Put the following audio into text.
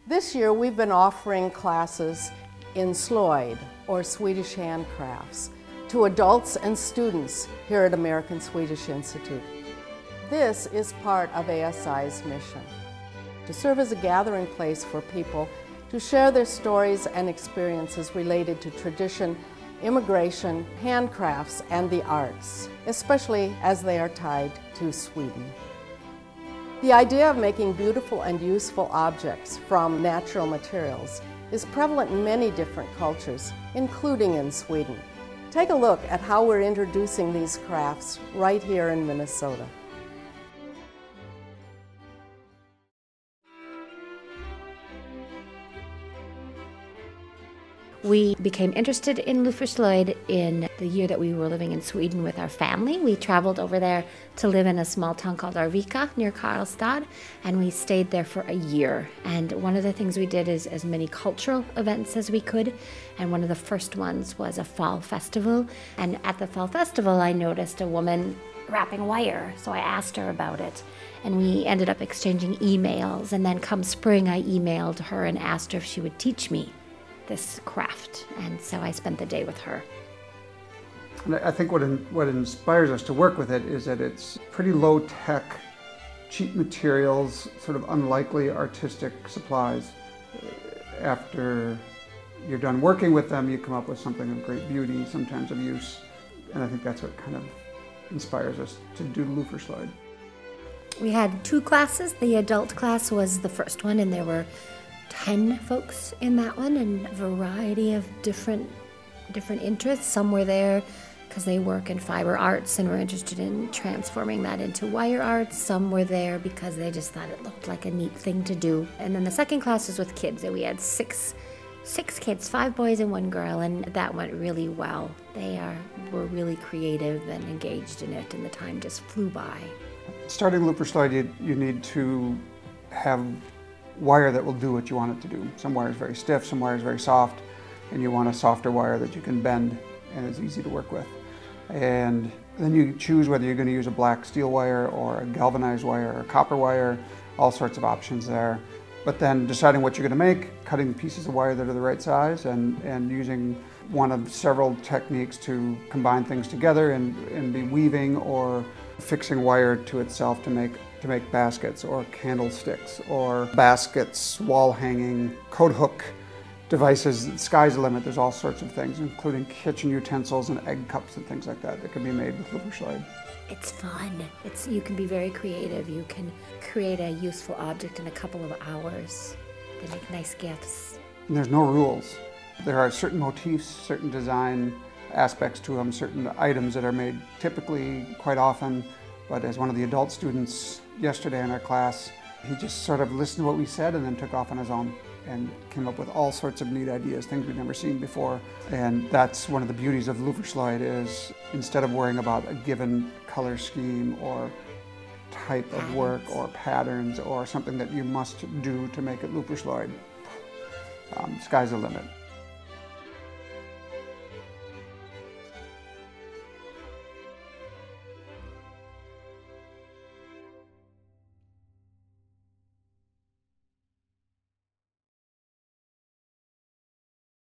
This year we've been offering classes in Slöjd, or Swedish handcrafts, to adults and students here at American Swedish Institute. This is part of ASI's mission, to serve as a gathering place for people to share their stories and experiences related to tradition, immigration, handcrafts, and the arts, especially as they are tied to Sweden. The idea of making beautiful and useful objects from natural materials is prevalent in many different cultures, including in Sweden. Take a look at how we're introducing these crafts right here in Minnesota. We became interested in Slöjd in the year that we were living in Sweden with our family. We traveled over there to live in a small town called Arvika near Karlstad, and we stayed there for a year. And one of the things we did is as many cultural events as we could, and one of the first ones was a fall festival. And at the fall festival, I noticed a woman wrapping wire, so I asked her about it. And we ended up exchanging emails, and then come spring, I emailed her and asked her if she would teach me this craft, and so I spent the day with her. And I think what inspires us to work with it is that it's pretty low-tech, cheap materials, sort of unlikely artistic supplies. After you're done working with them, you come up with something of great beauty, sometimes of use, and I think that's what kind of inspires us to do Slöjd. We had 2 classes. The adult class was the first one, and there were 10 folks in that one, and a variety of different interests. Some were there because they work in fiber arts and were interested in transforming that into wire arts. Some were there because they just thought it looked like a neat thing to do. And then the second class was with kids, and we had six kids, 5 boys and 1 girl, and that went really well. They were really creative and engaged in it, and the time just flew by. Starting Slöjd, you need to have wire that will do what you want it to do. Some wire is very stiff, some wire is very soft, and you want a softer wire that you can bend and is easy to work with. And then you choose whether you're going to use a black steel wire or a galvanized wire or copper wire, all sorts of options there. But then deciding what you're going to make, cutting pieces of wire that are the right size, and using one of several techniques to combine things together and be weaving or fixing wire to itself to make baskets or candlesticks or baskets, wall hanging, coat hook devices. The sky's the limit. There's all sorts of things, including kitchen utensils and egg cups and things like that can be made with Slöjd. It's fun. You can be very creative. You can create a useful object in a couple of hours. They make nice gifts. And there's no rules. There are certain motifs, certain design aspects to them, certain items that are made typically quite often. But as one of the adult students yesterday in our class, he just sort of listened to what we said and then took off on his own and came up with all sorts of neat ideas, things we'd never seen before. And that's one of the beauties of Slöjd, is instead of worrying about a given color scheme or type of work or patterns or something that you must do to make it Slöjd, sky's the limit.